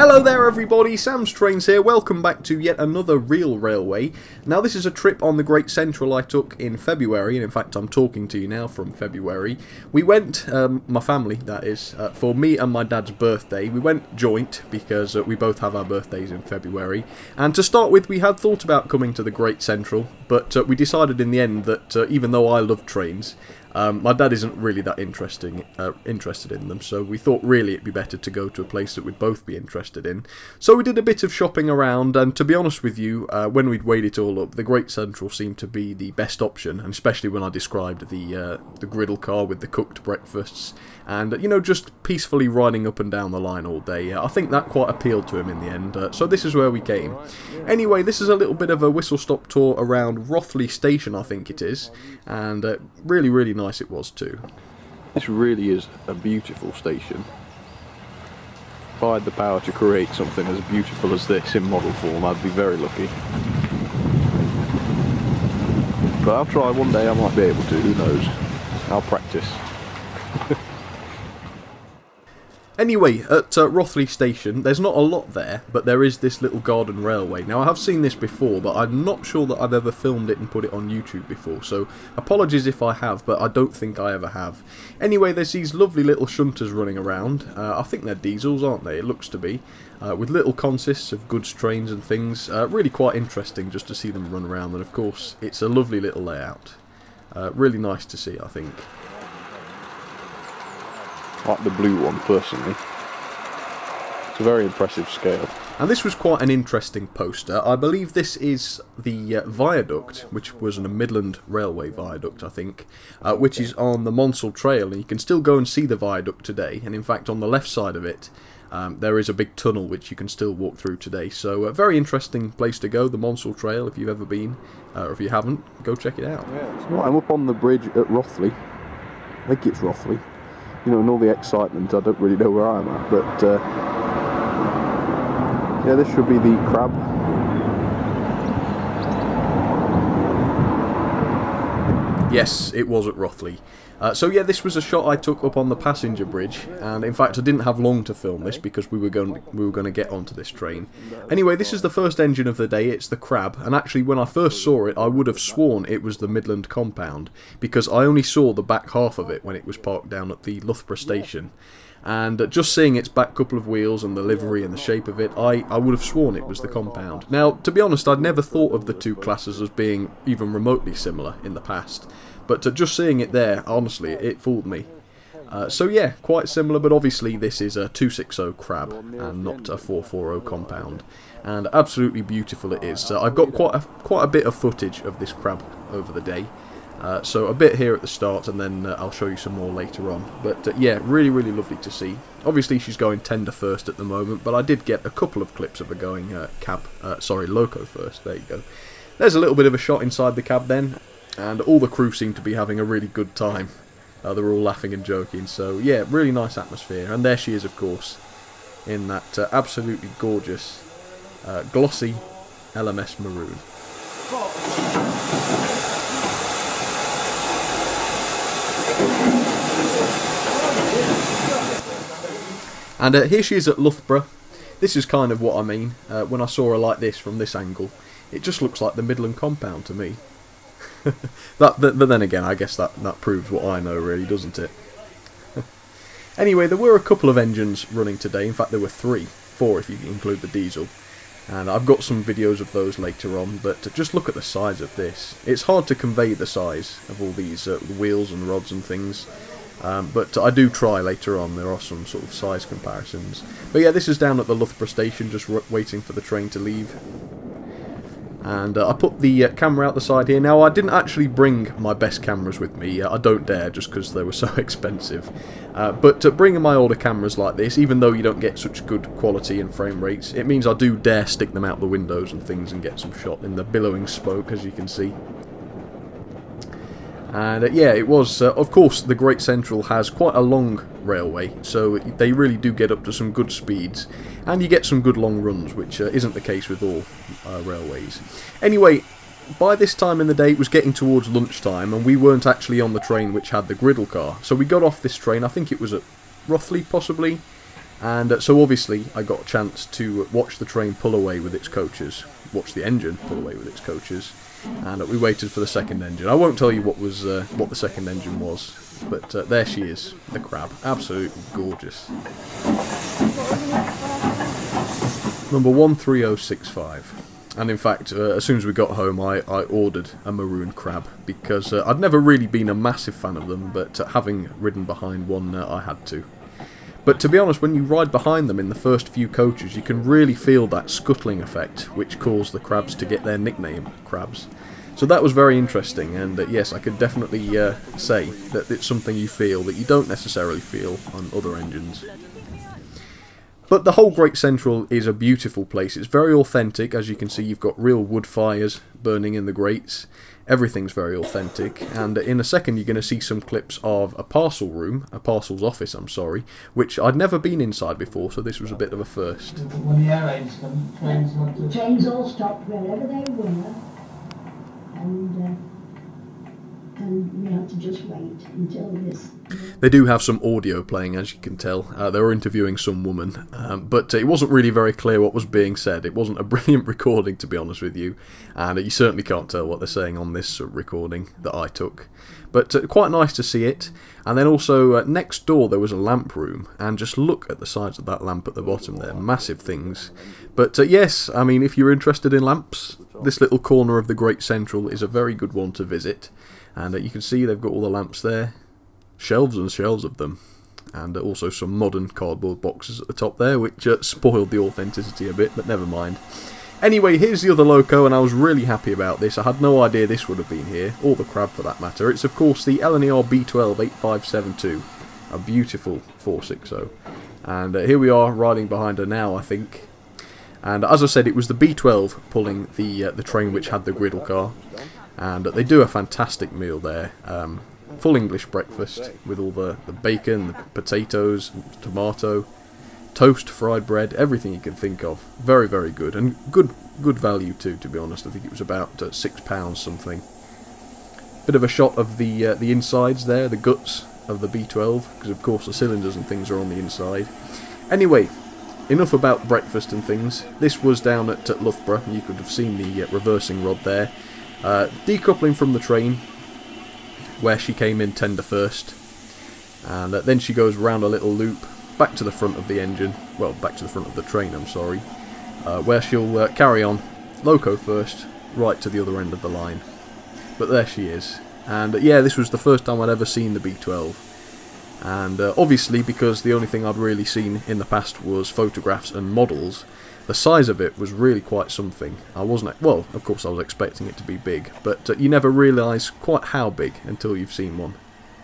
Hello there everybody, Sam's Trains here, welcome back to yet another real railway. Now this is a trip on the Great Central I took in February, and in fact I'm talking to you now from February. We went, my family that is, for me and my dad's birthday. We went joint because we both have our birthdays in February. And to start with, we had thought about coming to the Great Central, but we decided in the end that even though I love trains, my dad isn't really that interested in them, so we thought really it'd be better to go to a place that we'd both be interested in. So we did a bit of shopping around, and to be honest with you, when we'd weighed it all up, the Great Central seemed to be the best option, and especially when I described the griddle car with the cooked breakfasts, and you know, just peacefully riding up and down the line all day. I think that quite appealed to him in the end, so this is where we came. Anyway, this is a little bit of a whistle-stop tour around Rothley Station, I think it is, and really nice it was too. This really is a beautiful station. If I had the power to create something as beautiful as this in model form, I'd be very lucky. But I'll try one day, I might be able to, who knows. I'll practice. Anyway, at Rothley Station, there's not a lot there, but there is this little garden railway. Now, I have seen this before, but I'm not sure that I've ever filmed it and put it on YouTube before, so apologies if I have, but I don't think I ever have. Anyway, there's these lovely little shunters running around. I think they're diesels, aren't they? It looks to be. With little consists of goods trains and things. Really quite interesting just to see them run around, and of course, it's a lovely little layout. Really nice to see, I think. I like the blue one personally. It's a very impressive scale. And this was quite an interesting poster. I believe this is the viaduct, which was a Midland Railway viaduct, I think, which is on the Monsell Trail, and you can still go and see the viaduct today. And in fact, on the left side of it, there is a big tunnel which you can still walk through today. So a very interesting place to go, the Monsell Trail, if you've ever been, or if you haven't, go check it out. Yeah, right, I'm up on the bridge at Rothley. I think it's Rothley. You know, and all the excitement, I don't really know where I'm at, but yeah, this should be the Crab. Yes, it was at Rothley. So yeah, this was a shot I took up on the passenger bridge, and in fact I didn't have long to film this because we were going to get onto this train. Anyway, this is the first engine of the day. It's the Crab, and actually when I first saw it, I would have sworn it was the Midland compound because I only saw the back half of it when it was parked down at the Loughborough station. And just seeing its back couple of wheels and the livery and the shape of it, I would have sworn it was the compound. Now, to be honest, I'd never thought of the two classes as being even remotely similar in the past. But just seeing it there, honestly, it fooled me. So yeah, quite similar, but obviously this is a 260 Crab and not a 440 compound. And absolutely beautiful it is. I've got quite a bit of footage of this Crab over the day. So a bit here at the start, and then I'll show you some more later on. But yeah, really lovely to see. Obviously she's going tender first at the moment, but I did get a couple of clips of her going loco first. There you go. There's a little bit of a shot inside the cab then. And all the crew seem to be having a really good time. They're all laughing and joking, so yeah, really nice atmosphere. And there she is, of course, in that absolutely gorgeous, glossy LMS maroon. And here she is at Loughborough. This is kind of what I mean when I saw her like this from this angle. It just looks like the Midland compound to me. But then again, I guess that proves what I know, really, doesn't it? Anyway, there were a couple of engines running today. In fact, there were four if you include the diesel. And I've got some videos of those later on, but just look at the size of this. It's hard to convey the size of all these wheels and rods and things. But I do try later on. There are some sort of size comparisons. But yeah, this is down at the Loughborough station, just waiting for the train to leave. And I put the camera out the side here. Now, I didn't actually bring my best cameras with me. I don't dare, just because they were so expensive. But bringing my older cameras like this, even though you don't get such good quality and frame rates, it means I do dare stick them out the windows and things and get some shot in the billowing smoke, as you can see. And yeah, it was, of course, the Great Central has quite a long railway, so they really do get up to some good speeds, and you get some good long runs, which isn't the case with all railways. Anyway, by this time in the day it was getting towards lunchtime, and we weren't actually on the train which had the griddle car, so we got off this train. I think it was at Rothley, possibly, And so obviously I got a chance to watch the train pull away with its coaches, watch the engine pull away with its coaches, and we waited for the second engine. I won't tell you what the second engine was, but there she is, the crab, absolutely gorgeous. Number 13065. And in fact, as soon as we got home, I ordered a maroon crab, because I'd never really been a massive fan of them, but having ridden behind one, I had to. But to be honest, when you ride behind them in the first few coaches, you can really feel that scuttling effect, which caused the crabs to get their nickname, crabs. So that was very interesting, and yes, I could definitely say that it's something you feel that you don't necessarily feel on other engines. But the whole Great Central is a beautiful place. It's very authentic. As you can see, you've got real wood fires burning in the grates. Everything's very authentic. And in a second, you're going to see some clips of a parcel room, a parcels office, I'm sorry, which I'd never been inside before, so this was a bit of a first. When the air raids come, trains all stopped wherever they were, and we had to just wait until this. They do have some audio playing, as you can tell. They were interviewing some woman, but it wasn't really very clear what was being said. It wasn't a brilliant recording, to be honest with you, and you certainly can't tell what they're saying on this recording that I took. But quite nice to see it. And then also next door there was a lamp room, and just look at the size of that lamp at the bottom there, massive things. But yes, I mean, if you're interested in lamps, this little corner of the Great Central is a very good one to visit. And you can see they've got all the lamps there, shelves and shelves of them, and also some modern cardboard boxes at the top there, which spoiled the authenticity a bit, but never mind. Anyway, here's the other loco, and I was really happy about this. I had no idea this would have been here, or the crab for that matter. It's of course the L&ER B12 8572, a beautiful 460. And here we are riding behind her now, I think. And as I said, it was the B12 pulling the train which had the griddle car. And they do a fantastic meal there. Full English breakfast with all the bacon, the potatoes, tomato, toast, fried bread, everything you can think of. Very, very good, and good value too, to be honest. I think it was about £6 something. Bit of a shot of the insides there, the guts of the B12, because of course the cylinders and things are on the inside. Anyway, enough about breakfast and things. This was down at Loughborough. You could have seen the reversing rod there. Decoupling from the train, where she came in tender first, and then she goes round a little loop back to the front of the engine, well, back to the front of the train, I'm sorry, where she'll carry on, loco first, right to the other end of the line. But there she is, and yeah, this was the first time I'd ever seen the B12, and obviously because the only thing I'd really seen in the past was photographs and models, the size of it was really quite something. I wasn't, well, of course I was expecting it to be big, but you never realise quite how big until you've seen one.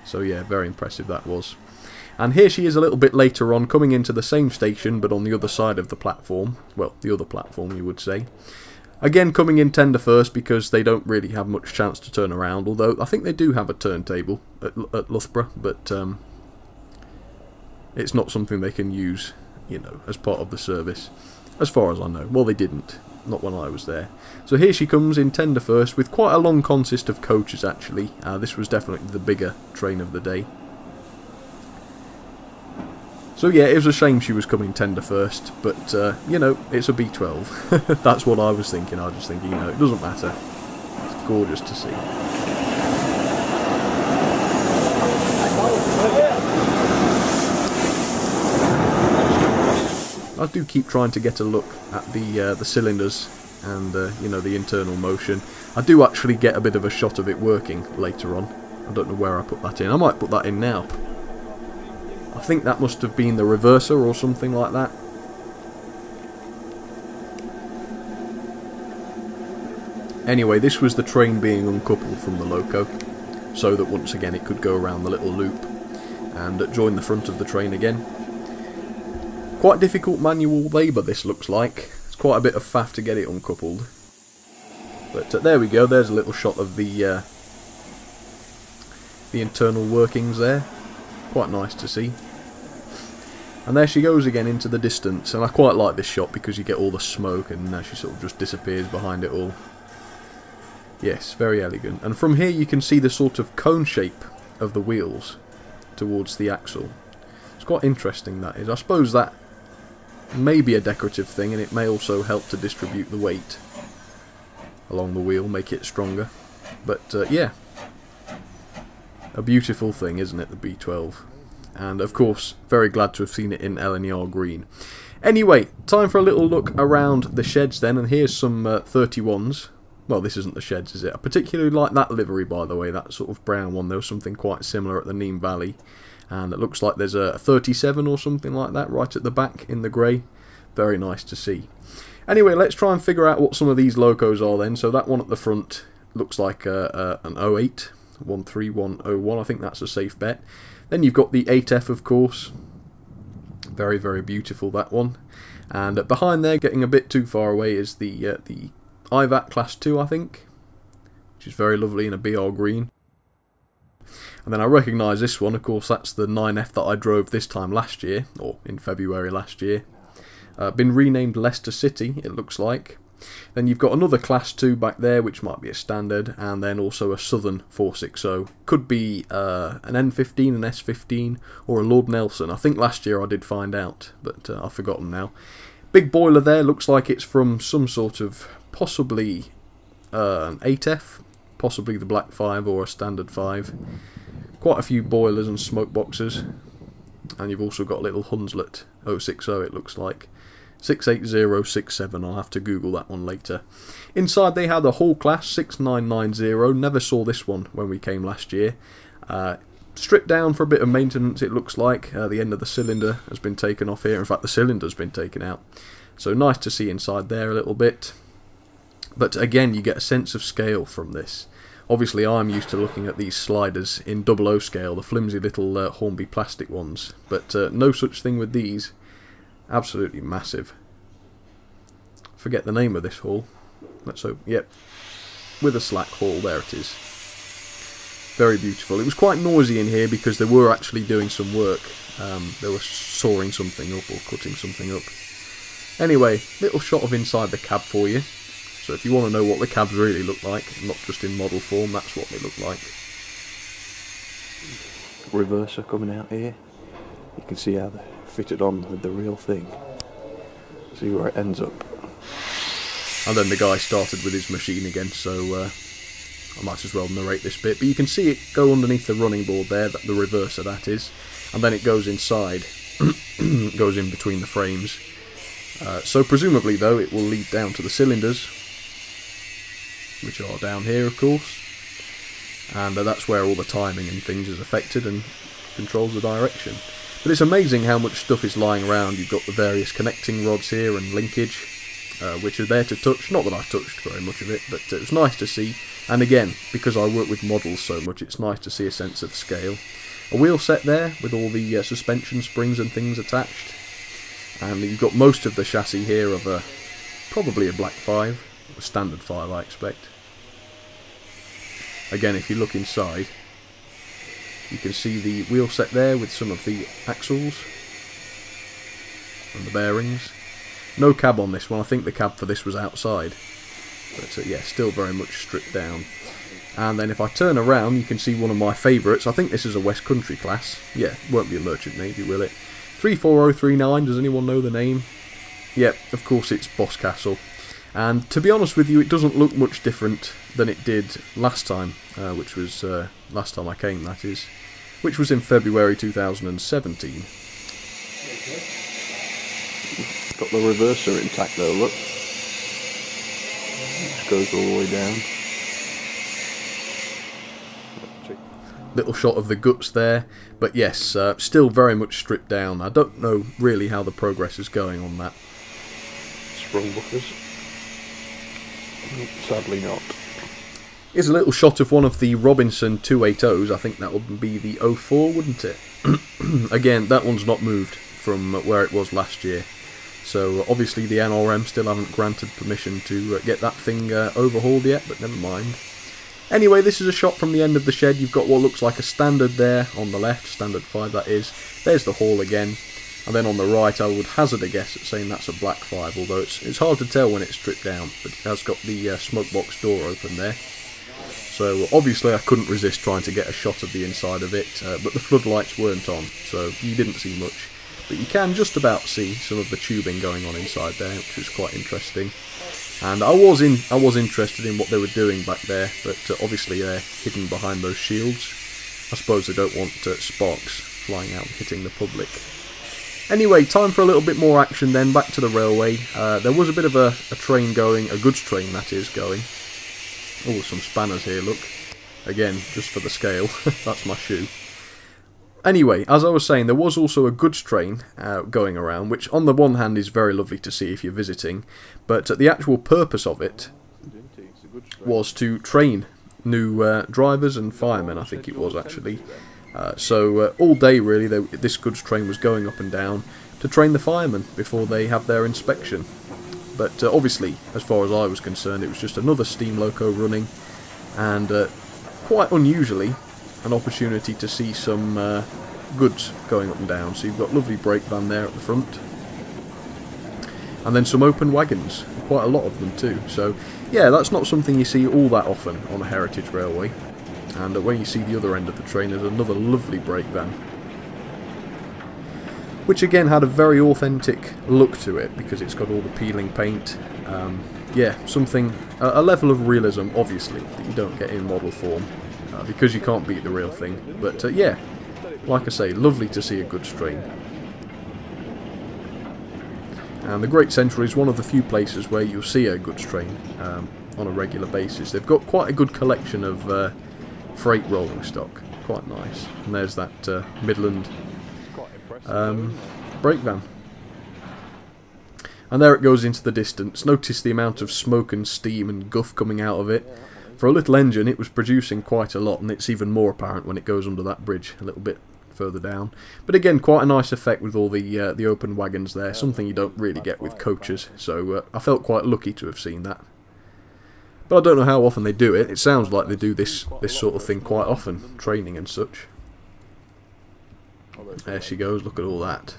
So yeah, very impressive that was. And here she is a little bit later on, coming into the same station, but on the other side of the platform. Well, the other platform, you would say. Again, coming in tender first, because they don't really have much chance to turn around, although I think they do have a turntable at Loughborough, but it's not something they can use, you know, as part of the service. As far as I know. Well, they didn't. Not when I was there. So here she comes in tender first, with quite a long consist of coaches, actually. This was definitely the bigger train of the day. So yeah, it was a shame she was coming tender first, but, you know, it's a B12. That's what I was thinking. I was just thinking, you know, it doesn't matter. It's gorgeous to see. I do keep trying to get a look at the cylinders and you know, the internal motion. I do actually get a bit of a shot of it working later on. I don't know where I put that in. I might put that in now. I think that must have been the reverser or something like that. Anyway, this was the train being uncoupled from the loco, so that once again it could go around the little loop and join the front of the train again. Quite difficult manual labour, this looks like. It's quite a bit of faff to get it uncoupled. But there we go, there's a little shot of the internal workings there. Quite nice to see. And there she goes again into the distance, and I quite like this shot because you get all the smoke and she sort of just disappears behind it all. Yes, very elegant. And from here you can see the sort of cone shape of the wheels towards the axle. It's quite interesting, that is. I suppose that maybe a decorative thing, and it may also help to distribute the weight along the wheel, make it stronger. But yeah, a beautiful thing, isn't it, the B12? And of course, very glad to have seen it in LNER green. Anyway, time for a little look around the sheds then, and here's some 31s. Well, this isn't the sheds, is it? I particularly like that livery, by the way, that sort of brown one. There was something quite similar at the Nîmes Valley. And it looks like there's a 37 or something like that right at the back in the grey. Very nice to see. Anyway, let's try and figure out what some of these locos are then. So that one at the front looks like an 08, 13101. I think that's a safe bet. Then you've got the 8F, of course. Very, very beautiful, that one. And behind there, getting a bit too far away, is the IVAT Class 2, I think, which is very lovely in a BR green. And then I recognise this one, of course, that's the 9F that I drove this time last year, or in February last year. Been renamed Leicester City, it looks like. Then you've got another Class 2 back there, which might be a standard, and then also a Southern 460. Could be an N15, an S15, or a Lord Nelson. I think last year I did find out, but I've forgotten now. Big boiler there, looks like it's from some sort of, possibly an 8F, possibly the Black 5 or a Standard 5. Quite a few boilers and smoke boxes. And you've also got a little Hunslet 060, it looks like. 68067, I'll have to Google that one later. Inside they had a Hall Class 6990, never saw this one when we came last year. Stripped down for a bit of maintenance, it looks like. The end of the cylinder has been taken off here, in fact the cylinder's been taken out. So nice to see inside there a little bit. But again, you get a sense of scale from this. Obviously I'm used to looking at these sliders in 00 scale, the flimsy little Hornby plastic ones. But no such thing with these. Absolutely massive. Forget the name of this hall. Let's hope. Yep. With a slack hall, there it is. Very beautiful. It was quite noisy in here because they were actually doing some work. They were sawing something up or cutting something up. Anyway, little shot of inside the cab for you. So if you want to know what the cabs really look like, not just in model form, that's what they look like. Reverser coming out here. You can see how they're fitted on with the real thing. See where it ends up. And then the guy started with his machine again, so I might as well narrate this bit. But you can see it go underneath the running board there, the reverser that is, and then it goes inside, goes in between the frames. So presumably though it will lead down to the cylinders, which are down here of course, and that's where all the timing and things is affected and controls the direction. But it's amazing how much stuff is lying around. You've got the various connecting rods here and linkage, which are there to touch. Not that I touched very much of it, but it was nice to see. And again, because I work with models so much, it's nice to see a sense of scale. A wheel set there with all the suspension springs and things attached. And you've got most of the chassis here of probably a Black 5, a Standard 5 I expect. Again, if you look inside, you can see the wheel set there with some of the axles and the bearings. No cab on this one, I think the cab for this was outside. But yeah, still very much stripped down. And then if I turn around, you can see one of my favourites. I think this is a West Country class. Yeah, won't be a Merchant Navy, will it? 34039, does anyone know the name? Yep, of course it's Boscastle. And to be honest with you, it doesn't look much different than it did last time, which was last time I came, that is, which was in February 2017. Got the reverser intact though, look. It goes all the way down. Little shot of the guts there, but yes, still very much stripped down. I don't know really how the progress is going on that. Sprung buffers. Sadly not. Here's a little shot of one of the Robinson 280s. I think that would be the 04, wouldn't it? Again, that one's not moved from where it was last year. So obviously the NRM still haven't granted permission to get that thing overhauled yet, but never mind. Anyway, this is a shot from the end of the shed. You've got what looks like a Standard there on the left, Standard 5 that is. There's the hall again. And then on the right, I would hazard a guess at saying that's a Black 5, although it's hard to tell when it's stripped down, but it has got the smoke box door open there. So obviously I couldn't resist trying to get a shot of the inside of it, but the floodlights weren't on, so you didn't see much. but you can just about see some of the tubing going on inside there, which is quite interesting. And I was interested in what they were doing back there, but obviously they're hidden behind those shields. I suppose they don't want sparks flying out and hitting the public. Anyway, time for a little bit more action then, back to the railway. There was a bit of a train going, a goods train that is going. Oh, some spanners here, look. Again, just for the scale. That's my shoe. Anyway, as I was saying, there was also a goods train going around, which on the one hand is very lovely to see if you're visiting, but the actual purpose of it was to train new drivers and firemen, I think it was actually. So all day really this goods train was going up and down to train the firemen before they have their inspection. But obviously, as far as I was concerned, it was just another steam loco running, and quite unusually an opportunity to see some goods going up and down. So you've got lovely brake van there at the front, and then some open wagons, quite a lot of them too. So yeah, that's not something you see all that often on a heritage railway. And when you see the other end of the train, there's another lovely brake van, which again had a very authentic look to it because it's got all the peeling paint. Yeah, something, a level of realism obviously that you don't get in model form because you can't beat the real thing. But yeah, like I say, lovely to see a goods train. And the Great Central is one of the few places where you'll see a goods train on a regular basis. They've got quite a good collection of freight rolling stock, quite nice. And there's that Midland Breakdown. And there it goes into the distance. Notice the amount of smoke and steam and guff coming out of it. For a little engine it was producing quite a lot, and it's even more apparent when it goes under that bridge a little bit further down. But again, quite a nice effect with all the open wagons there, something you don't really get with coaches, so I felt quite lucky to have seen that. But I don't know how often they do it. It sounds like they do this sort of thing quite often, training and such. There she goes, look at all that.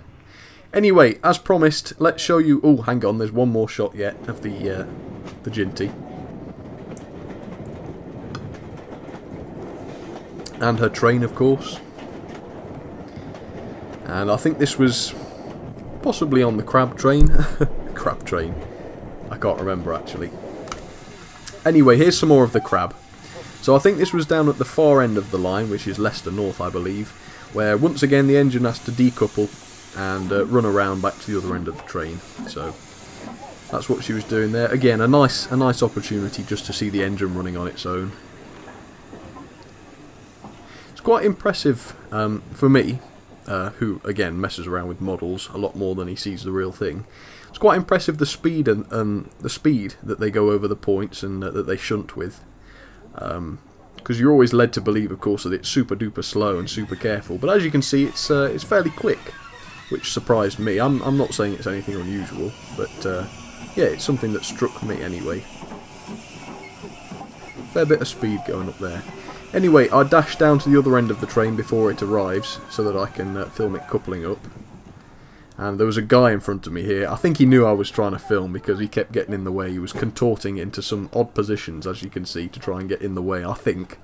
Anyway, as promised, let's show you... Oh, hang on, there's one more shot yet of the Jinty. And her train, of course. And I think this was possibly on the crab train. Crab train. I can't remember, actually. Anyway, here's some more of the crab. So I think this was down at the far end of the line, which is Leicester North, I believe, where once again the engine has to decouple and run around back to the other end of the train. So that's what she was doing there. Again, a nice opportunity just to see the engine running on its own. It's quite impressive for me, who again messes around with models a lot more than he sees the real thing. It's quite impressive the speed and the speed that they go over the points and that they shunt with. Because you're always led to believe, of course, that it's super duper slow and super careful. But as you can see, it's fairly quick, which surprised me. I'm not saying it's anything unusual, but yeah, it's something that struck me anyway. Fair bit of speed going up there. Anyway, I dash down to the other end of the train before it arrives, so that I can film it coupling up. And there was a guy in front of me here. I think he knew I was trying to film because he kept getting in the way. He was contorting into some odd positions, as you can see, to try and get in the way, I think.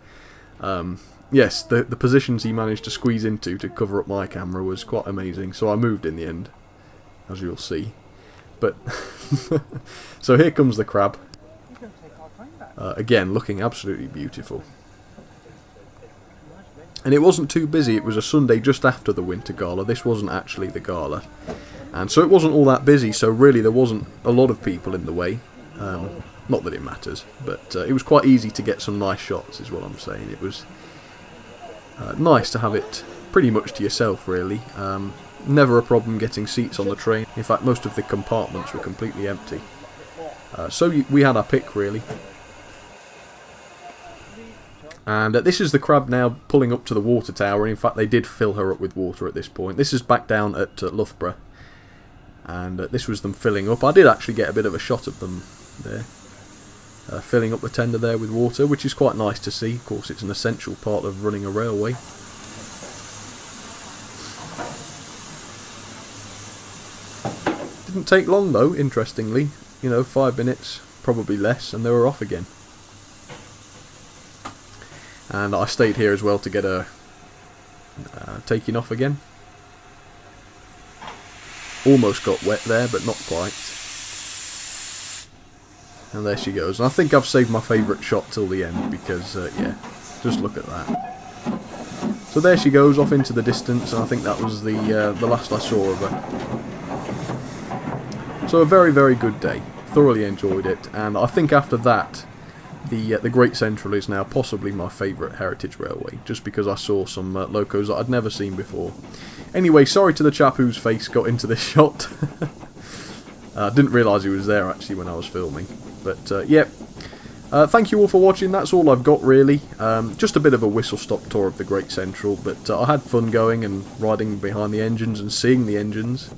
Yes, the positions he managed to squeeze into to cover up my camera was quite amazing, so I moved in the end, as you'll see. But, so here comes the crab. Again, looking absolutely beautiful. And it wasn't too busy. It was a Sunday just after the Winter Gala. This wasn't actually the gala. And so it wasn't all that busy, so really there wasn't a lot of people in the way. Not that it matters, but it was quite easy to get some nice shots, is what I'm saying. It was nice to have it pretty much to yourself, really. Never a problem getting seats on the train. In fact, most of the compartments were completely empty. So we had our pick, really. And this is the crab now pulling up to the water tower, and in fact they did fill her up with water at this point. This is back down at Loughborough, and this was them filling up. I did actually get a bit of a shot of them there, filling up the tender there with water, which is quite nice to see. Of course, it's an essential part of running a railway. Didn't take long though, interestingly. You know, 5 minutes, probably less, and they were off again. And I stayed here as well to get her taking off again. Almost got wet there, but not quite. And there she goes. And I think I've saved my favourite shot till the end because, yeah, just look at that. So there she goes off into the distance, and I think that was the last I saw of her. So a very, very good day. Thoroughly enjoyed it, and I think after that, the Great Central is now possibly my favourite heritage railway, just because I saw some locos that I'd never seen before. Anyway, sorry to the chap whose face got into this shot. I didn't realise he was there actually when I was filming. But, yeah. Thank you all for watching. That's all I've got, really. Just a bit of a whistle-stop tour of the Great Central, but I had fun going and riding behind the engines and seeing the engines.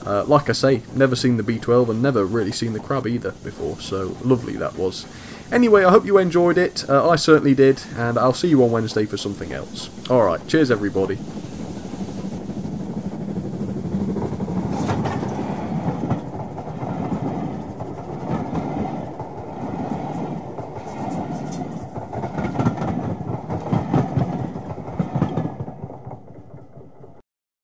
Like I say, never seen the B12 and never really seen the Crab either before, so lovely that was. Anyway, I hope you enjoyed it. I certainly did, and I'll see you on Wednesday for something else. Alright, cheers everybody.